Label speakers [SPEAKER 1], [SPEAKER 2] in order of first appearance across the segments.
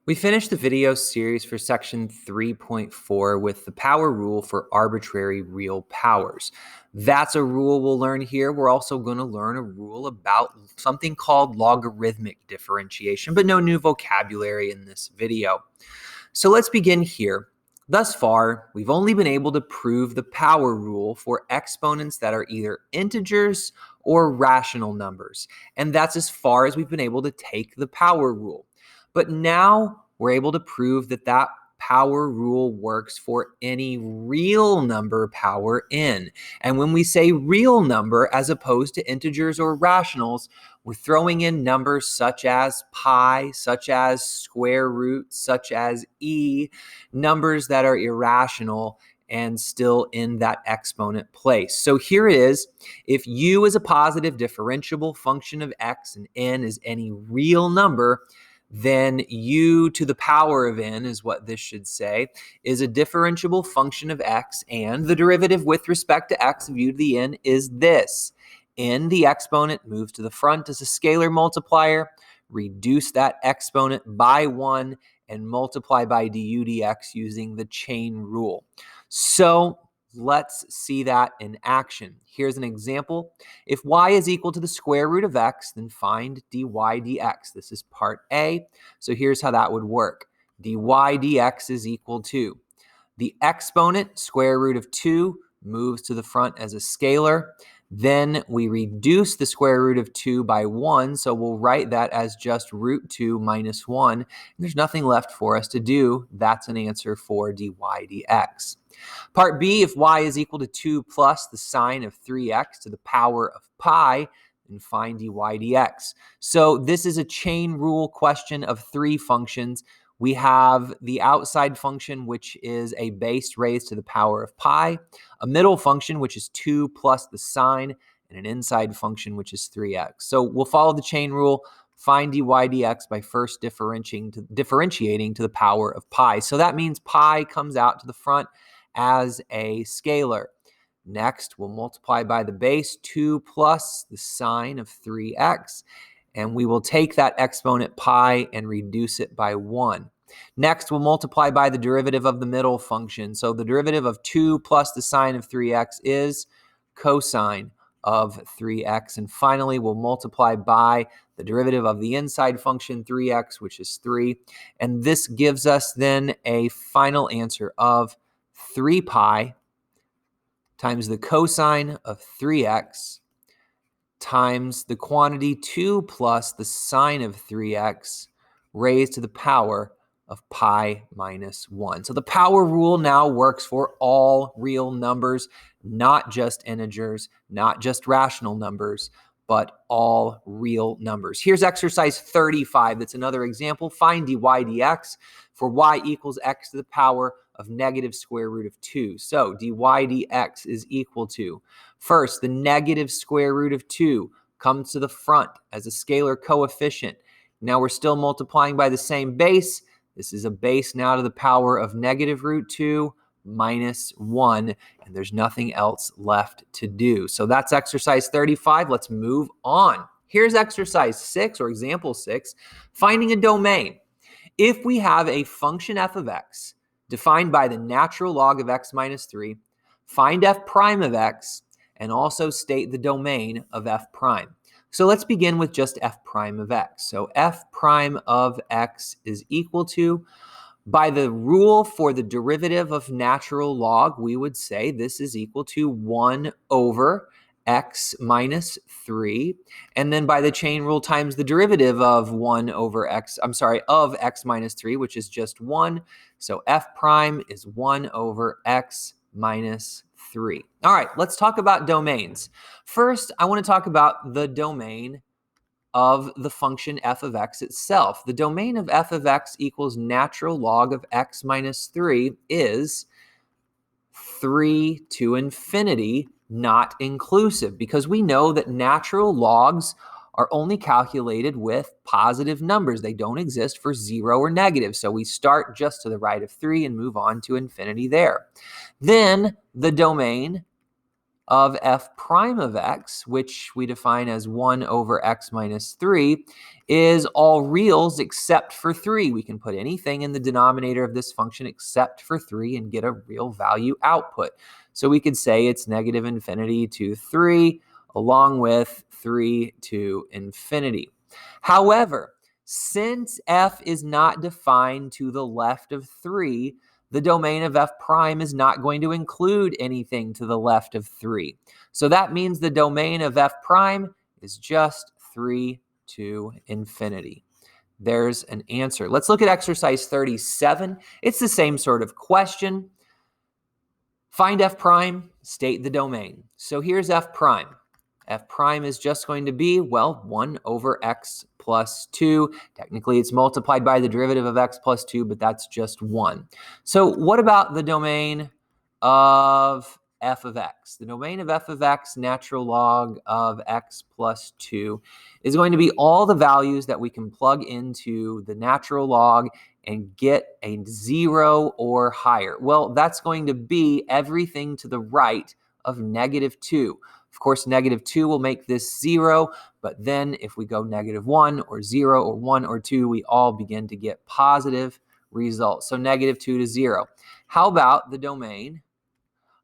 [SPEAKER 1] We finished the video series for section 3.4 with the power rule for arbitrary real powers. That's a rule we'll learn here. We're also going to learn a rule about something called logarithmic differentiation, but no new vocabulary in this video. So let's begin here. Thus far, we've only been able to prove the power rule for exponents that are either integers or rational numbers. And that's as far as we've been able to take the power rule. But now we're able to prove that that power rule works for any real number power n. And when we say real number as opposed to integers or rationals, we're throwing in numbers such as pi, such as square root, such as e, numbers that are irrational and still in that exponent place. So here it is. If u is a positive differentiable function of x and n is any real number, then u to the power of n is what this should say, is a differentiable function of x, and the derivative with respect to x of u to the n is this. n, the exponent, moves to the front as a scalar multiplier, reduce that exponent by 1, and multiply by du dx using the chain rule. So let's see that in action. Here's an example. If y is equal to the square root of x, then find dy dx. This is part A. So here's how that would work. dy dx is equal to the exponent, square root of 2, moves to the front as a scalar. Then we reduce the square root of 2 by 1, so we'll write that as just root 2 minus 1. And there's nothing left for us to do. That's an answer for dy dx. Part B, if y is equal to 2 plus the sine of 3x to the power of pi, then find dy dx. So this is a chain rule question of 3 functions. We have the outside function, which is a base raised to the power of pi, a middle function, which is 2 plus the sine, and an inside function, which is 3x. So we'll follow the chain rule, find dy dx by first differentiating to the power of pi. So that means pi comes out to the front as a scalar. Next, we'll multiply by the base, 2 plus the sine of 3x, and we will take that exponent pi and reduce it by 1. Next, we'll multiply by the derivative of the middle function. So the derivative of 2 plus the sine of 3x is cosine of 3x. And finally, we'll multiply by the derivative of the inside function, 3x, which is 3. And this gives us then a final answer of 3 pi times the cosine of 3x times the quantity 2 plus the sine of 3x raised to the power of pi minus 1. So the power rule now works for all real numbers, not just integers, not just rational numbers, but all real numbers. Here's exercise 35. That's another example. Find dy dx for y equals x to the power of negative square root of 2. So dy dx is equal to, first, the negative square root of 2 comes to the front as a scalar coefficient. Now we're still multiplying by the same base. This is a base now to the power of negative root 2 minus 1, and there's nothing else left to do. So that's exercise 35. Let's move on. Here's exercise 6, or example 6, finding a domain. If we have a function f of x defined by the natural log of x minus 3, find f prime of x, and also state the domain of f prime. So let's begin with just f prime of x. So f prime of x is equal to, by the rule for the derivative of natural log, we would say this is equal to 1 over x minus 3. And then by the chain rule times the derivative of 1 over x, of x minus 3, which is just 1. So f prime is 1 over x minus 3. All right, let's talk about domains. First, I want to talk about the domain of the function f of x itself. The domain of f of x equals natural log of x minus 3 is 3 to infinity, not inclusive, because we know that natural logs are only calculated with positive numbers. They don't exist for 0 or negative. So we start just to the right of 3 and move on to infinity there. Then the domain of f prime of x, which we define as 1 over x minus 3, is all reals except for 3. We can put anything in the denominator of this function except for 3 and get a real value output. So we could say it's negative infinity to 3 along with 3 to infinity. However, since f is not defined to the left of 3, the domain of f prime is not going to include anything to the left of 3. So that means the domain of f prime is just 3 to infinity. There's an answer. Let's look at exercise 37. It's the same sort of question. Find f prime, state the domain. So here's f prime. F prime is just going to be, well, 1 over x plus 2. Technically, it's multiplied by the derivative of x plus 2, but that's just 1. So what about the domain of f of x? The domain of f of x, natural log of x plus 2, is going to be all the values that we can plug into the natural log and get a 0 or higher. Well, that's going to be everything to the right of negative 2. Of course, negative 2 will make this 0, but then if we go negative 1 or 0 or 1 or 2, we all begin to get positive results. So negative 2 to 0. How about the domain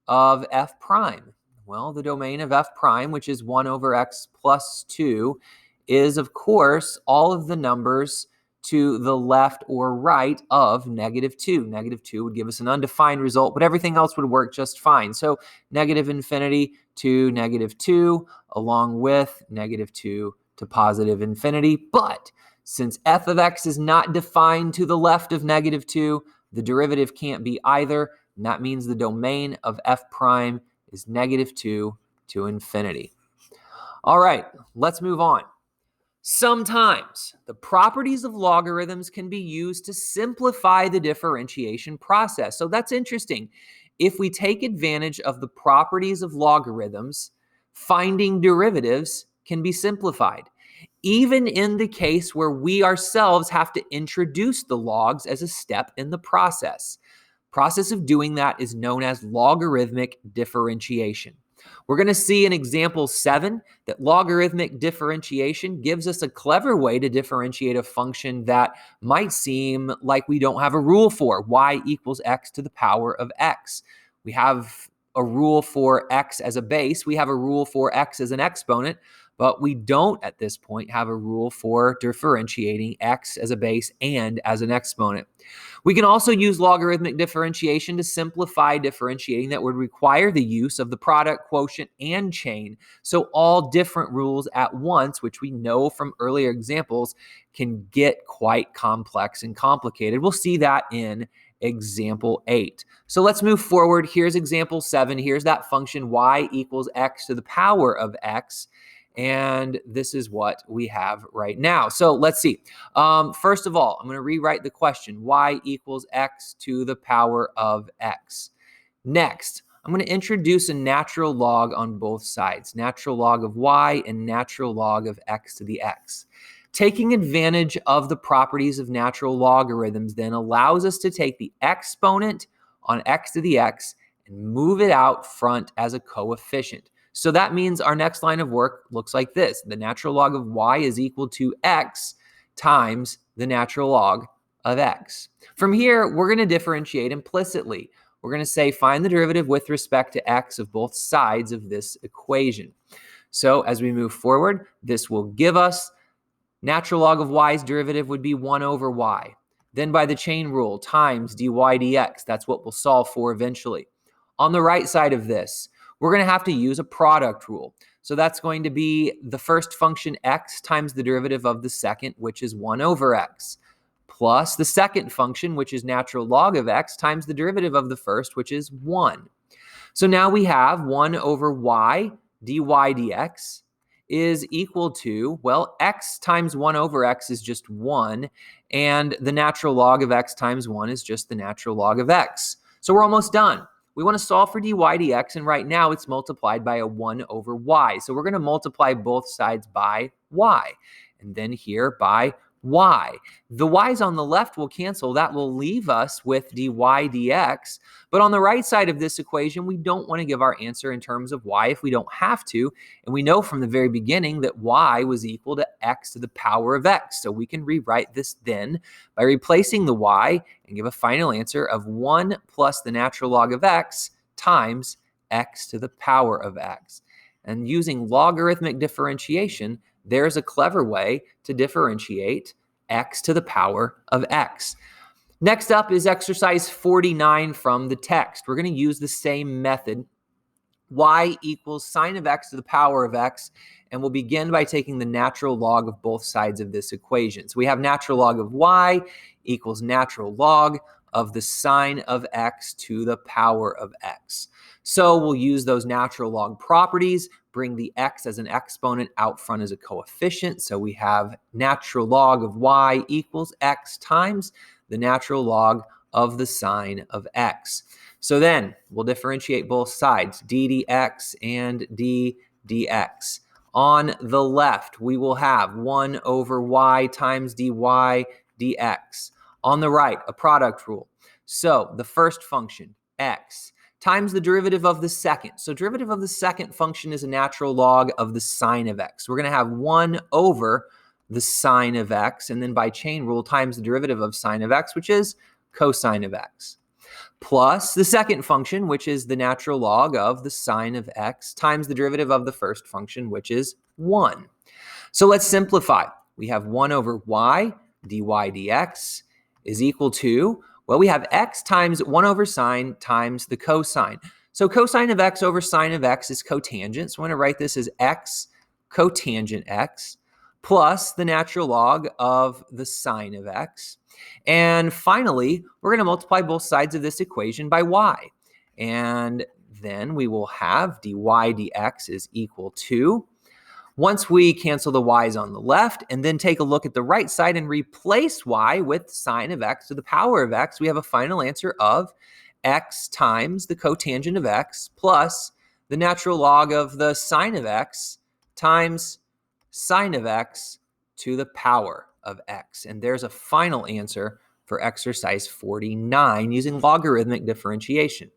[SPEAKER 1] of f prime? Well, the domain of f prime, which is 1 over x plus 2, is, of course, all of the numbers to the left or right of negative 2. Negative 2 would give us an undefined result, but everything else would work just fine. So negative infinity to negative 2, along with negative 2 to positive infinity. But since f of x is not defined to the left of negative 2, the derivative can't be either, and that means the domain of f prime is negative 2 to infinity. All right, let's move on. Sometimes the properties of logarithms can be used to simplify the differentiation process. So that's interesting. If we take advantage of the properties of logarithms, finding derivatives can be simplified, even in the case where we ourselves have to introduce the logs as a step in the process. Process of doing that is known as logarithmic differentiation. We're going to see in example 7 that logarithmic differentiation gives us a clever way to differentiate a function that might seem like we don't have a rule for, y equals x to the power of x. We have a rule for x as a base. We have a rule for x as an exponent, but we don't at this point have a rule for differentiating x as a base and as an exponent. We can also use logarithmic differentiation to simplify differentiating that would require the use of the product, quotient, and chain. So all different rules at once, which we know from earlier examples, can get quite complex and complicated. We'll see that in example 8. So let's move forward. Here's example 7. Here's that function y equals x to the power of x. And this is what we have right now. So let's see. First of all, I'm going to rewrite the question. Y equals x to the power of x. Next, I'm going to introduce a natural log on both sides. Natural log of y and natural log of x to the x. Taking advantage of the properties of natural logarithms then allows us to take the exponent on x to the x and move it out front as a coefficient. So that means our next line of work looks like this. The natural log of y is equal to x times the natural log of x. From here, we're going to differentiate implicitly. We're going to say find the derivative with respect to x of both sides of this equation. So as we move forward, this will give us natural log of y's derivative would be 1 over y. Then by the chain rule, times dy dx. That's what we'll solve for eventually. On the right side of this, we're going to have to use a product rule. So that's going to be the first function x times the derivative of the second, which is 1 over x, plus the second function, which is natural log of x, times the derivative of the first, which is 1. So now we have 1 over y dy dx is equal to, well, x times 1 over x is just 1, and the natural log of x times 1 is just the natural log of x. So we're almost done. We want to solve for dy dx, and right now it's multiplied by a 1 over y. So we're going to multiply both sides by y, and then here by y. The y's on the left will cancel. That will leave us with dy dx. But on the right side of this equation, we don't want to give our answer in terms of y if we don't have to. And we know from the very beginning that y was equal to x to the power of x. So we can rewrite this then by replacing the y and give a final answer of 1 plus the natural log of x times x to the power of x. And using logarithmic differentiation, there's a clever way to differentiate x to the power of x. Next up is exercise 49 from the text. We're going to use the same method. Y equals sine of x to the power of x, and we'll begin by taking the natural log of both sides of this equation. So we have natural log of y equals natural log of the sine of x to the power of x. So we'll use those natural log properties, bring the x as an exponent out front as a coefficient. So we have natural log of y equals x times the natural log of the sine of x. So then we'll differentiate both sides, d dx and d dx. On the left, we will have 1 over y times dy dx. On the right, a product rule. So the first function, x, times the derivative of the second. So derivative of the second function is a natural log of the sine of x. We're going to have 1 over the sine of x, and then by chain rule times the derivative of sine of x, which is cosine of x, plus the second function, which is the natural log of the sine of x, times the derivative of the first function, which is 1. So let's simplify. We have 1 over y dy dx is equal to, well, we have x times 1 over sine times the cosine. So cosine of x over sine of x is cotangent. So I'm going to write this as x cotangent x plus the natural log of the sine of x. And finally, we're going to multiply both sides of this equation by y. And then we will have dy dx is equal to, once we cancel the y's on the left and then take a look at the right side and replace y with sine of x to the power of x, we have a final answer of x times the cotangent of x plus the natural log of the sine of x times sine of x to the power of x. And there's a final answer for exercise 49 using logarithmic differentiation.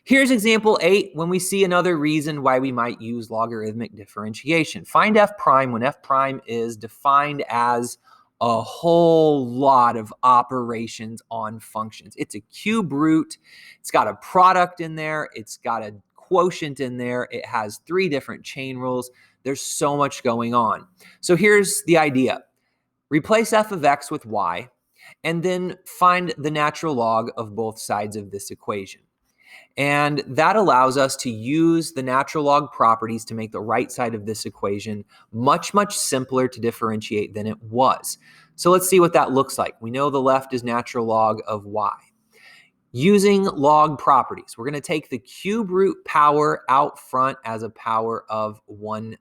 [SPEAKER 1] Here's example 8 when we see another reason why we might use logarithmic differentiation. Find f prime when f prime is defined as a whole lot of operations on functions. It's a cube root. It's got a product in there. It's got a quotient in there. It has 3 different chain rules. There's so much going on. So here's the idea. Replace f of x with y, and then find the natural log of both sides of this equation. And that allows us to use the natural log properties to make the right side of this equation much, much simpler to differentiate than it was. So let's see what that looks like. We know the left is natural log of y. Using log properties, we're going to take the cube root power out front as a power of 1/3.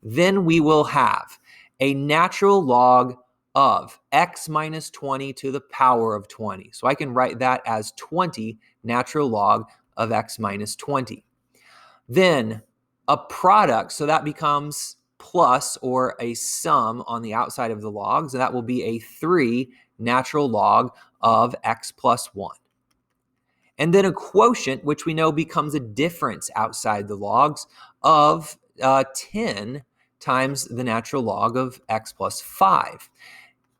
[SPEAKER 1] Then we will have a natural log of x minus 20 to the power of 20. So I can write that as 20 natural log of x minus 20. Then a product, so that becomes plus or a sum on the outside of the logs, and that will be a 3 natural log of x plus 1. And then a quotient, which we know becomes a difference outside the logs of 10 times the natural log of x plus 5.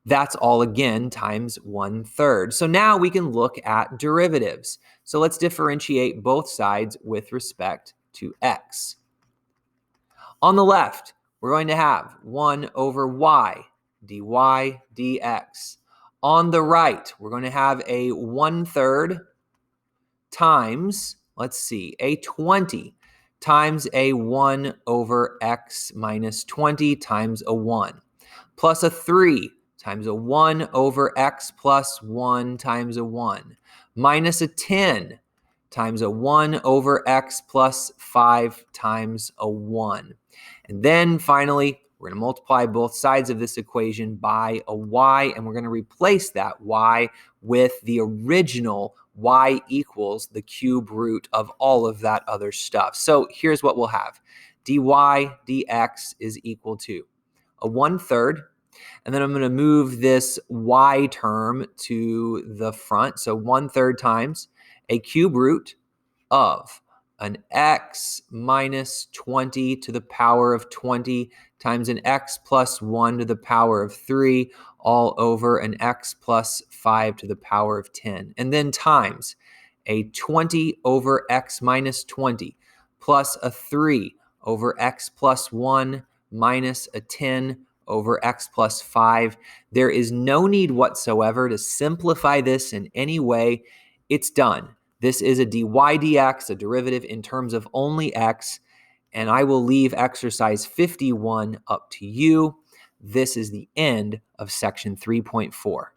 [SPEAKER 1] That's all again times 1/3. So now we can look at derivatives. So let's differentiate both sides with respect to x. On the left, we're going to have 1 over y dy dx. On the right, we're going to have a 1/3 times, let's see, a 20 times a 1 over x minus 20 times a 1, plus a 3 times a 1 over x plus 1 times a 1, minus a 10 times a 1 over x plus 5 times a 1. And then finally, we're going to multiply both sides of this equation by a y, and we're going to replace that y with the original y equals the cube root of all of that other stuff. So here's what we'll have. Dy dx is equal to a 1/3 And then I'm going to move this y term to the front. So 1/3 times a cube root of an x minus 20 to the power of 20 times an x plus 1 to the power of 3 all over an x plus 5 to the power of 10. And then times a 20 over x minus 20 plus a 3 over x plus 1 minus a 10 over x plus 5. There is no need whatsoever to simplify this in any way. It's done. This is a dy dx, a derivative in terms of only x, and I will leave exercise 51 up to you. This is the end of section 3.4.